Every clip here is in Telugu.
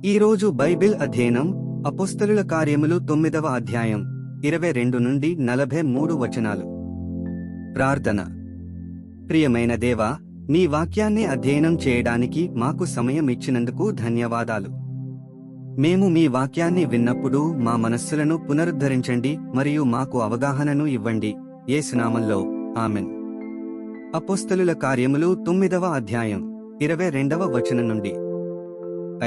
ఈరోజు బైబిల్ అధ్యయనం అపోస్తలుల కార్యములు 9వ అధ్యాయం 22 నుండి 43 వచనాలు. ప్రార్థన. ప్రియమైన దేవా, నీ వాక్యాన్ని అధ్యయనం చేయడానికి మాకు సమయం ఇచ్చినందుకు ధన్యవాదాలు. మేము మీ వాక్యాన్ని విన్నప్పుడు మా మనస్సులను పునరుద్ధరించండి మరియు మాకు అవగాహనను ఇవ్వండి. యేసునామంలో ఆమెన్. అపోస్తలుల కార్యములు 9వ అధ్యాయం 22వ వచనం నుండి.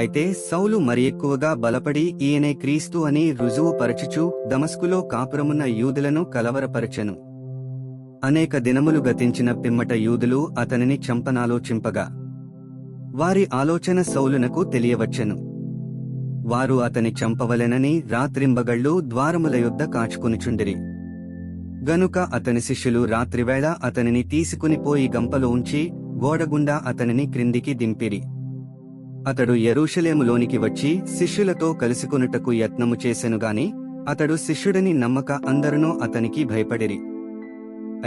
అయితే సౌలు మరి ఎక్కువగా బలపడి ఈయనే క్రీస్తు అని రుజువు పరచుచు దమస్కులో కాపురమున్న యూదులను కలవరపరచెను. అనేక దినములు గతించిన పిమ్మట యూదులు అతనిని చంపనాలోచింపగా వారి ఆలోచన సౌలునకు తెలియవచ్చెను. వారు అతని చంపవలెనని రాత్రింబగళ్ళు ద్వారముల యొద్ద కాచుకొనుచుండిరి. గనుక అతని శిష్యులు రాత్రివేళ అతనిని తీసుకునిపోయి గంపలో ఉంచి గోడగుండా అతనిని క్రిందికి దింపిరి. అతడు యెరూషలేములోనికి వచ్చి శిష్యులతో కలుసుకొనుటకు యత్నము చేసెనుగాని అతడు శిష్యుడని నమ్మక అందరునూ అతనికి భయపడిరి.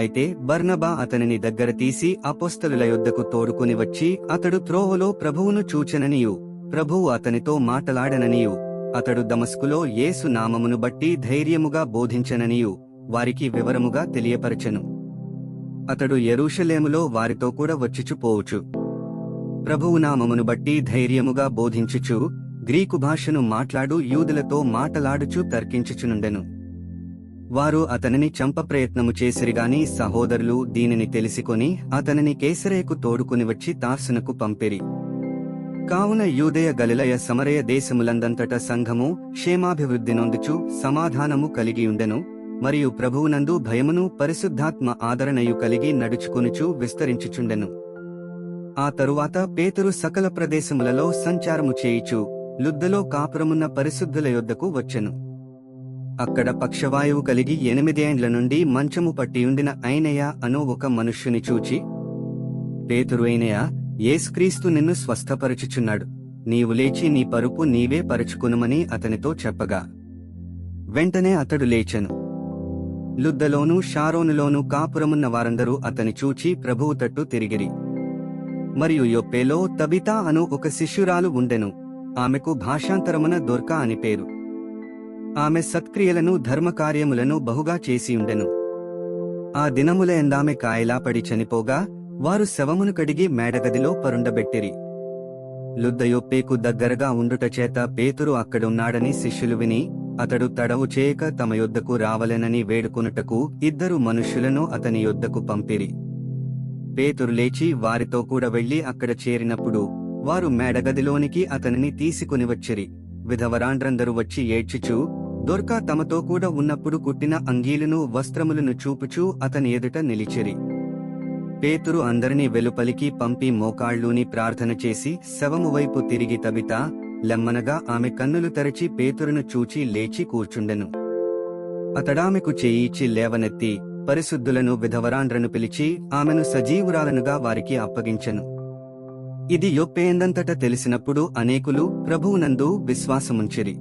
అయితే బర్నబా అతనిని దగ్గర తీసి అపోస్తలుల యొద్దకు తోడుకుని వచ్చి అతడు త్రోవలో ప్రభువును చూచెననియు ప్రభువు అతనితో మాటలాడననియు అతడు దమస్కులో యేసు నామమును బట్టి ధైర్యముగా బోధించెననియు వారికి వివరముగా తెలియపరచెను. అతడు యెరూషలేములో వారితో కూడా వచ్చిచుపోవుచు ప్రభువు నామమును బట్టి ధైర్యముగా బోధించుచు గ్రీకు భాషను మాట్లాడు యూదులతో మాటలాడుచు తర్కించుచునుండెను. వారు అతనిని చంప ప్రయత్నము చేసిరిగాని సహోదరులు దీనిని తెలిసికొని అతనిని కైసరయకు తోడుకుని వచ్చి తార్సునకు పంపిరి. కావున యూదయ గలిలయ సమరయ దేశములందంతట సంఘము క్షేమాభివృద్ధి నొందుచు సమాధానము కలిగియుండెను. మరియు ప్రభువునందు భయమును పరిశుద్ధాత్మ ఆదరణయు కలిగి నడుచుకొనుచు విస్తరించుచుండెను. ఆ తరువాత పేతురు సకల ప్రదేశములలో సంచారము చేయుచు లుద్దలో కాపురమున్న పరిశుద్ధుల యొద్దకు వచ్చెను. అక్కడ పక్షవాయువు కలిగి 8 ఏండ్ల నుండి మంచము పట్టియుండిన ఐనయ అను ఒక మనుష్యుని చూచి, పేతురు, ఐనయ, యేసుక్రీస్తు నిన్ను స్వస్థపరచుచున్నాడు, నీవు లేచి నీ పరుపు నీవే పరుచుకొనుమని అతనితో చెప్పగా వెంటనే అతడు లేచెను. లుద్దలోనూ షారోనులోనూ కాపురమున్న వారందరూ అతని చూచి ప్రభువు తట్టు తిరిగిరి. మరియు యొప్పేలో తబితా అను ఒక శిష్యురాలు ఉండెను. ఆమెకు భాషాంతరమున దొర్కా అని పేరు. ఆమె సత్క్రియలను ధర్మకార్యములను బహుగా చేసియుండెను. ఆ దినముల ఎందామె కాయలాపడి చనిపోగా వారు శవమును కడిగి మేడగదిలో పరుండబెట్టిరి. లుద్ద యొప్పేకు దగ్గరగా ఉండుటచేత పేతురు అక్కడున్నాడని శిష్యులు విని అతడు తడవు చేయక తమ యొద్దకు రావలెనని వేడుకొనుటకు 2 మనుష్యులను అతని యొద్దకు పంపిరి. పేతురు లేచి వారితో కూడా వెళ్లి అక్కడ చేరినప్పుడు వారు మేడగదిలోనికి అతనిని తీసుకుని వచ్చిరి. విధవరాండ్రందరూ వచ్చి ఏడ్చుచూ దొర్కా తమతో కూడా ఉన్నప్పుడు కుట్టిన అంగీలును వస్త్రములను చూపుచూ అతని ఎదుట నిలిచిరి. పేతురు అందరినీ వెలుపలికి పంపి మోకాళ్ళూని ప్రార్థన చేసి శవము వైపు తిరిగి తబితా, లెమ్మనగా ఆమె కన్నులు తెరచి పేతురును చూచి లేచి కూర్చుండెను. అతడామెకు చేయిచి లేవనెత్తి పరిశుద్ధులను విధవరాండ్రను పిలిచి ఆమెను సజీవురాలనుగా వారికి అప్పగించెను. ఇది యొప్పేయందంతట తెలిసినప్పుడు అనేకులు ప్రభువునందు విశ్వాసముంచిరి.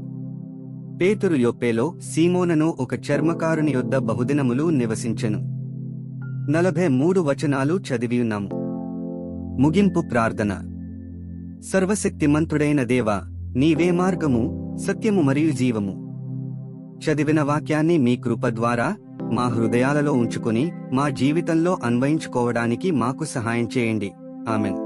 పేతురు యొప్పేలో సీమోనను ఒక చర్మకారుని యొద్ద బహుదినములు నివసించెను. 43 వచనాలు చదివియున్నాము. ముగింపు ప్రార్థన. సర్వశక్తిమంతుడైన దేవా, నీవే మార్గము, సత్యము మరియు జీవము. చదివిన వాక్యాన్ని మీ కృప ద్వారా మా హృదయాలలో ఉంచుకుని మా జీవితంలో అన్వయించుకోవడానికి మాకు సహాయం చేయండి. ఆమెన్.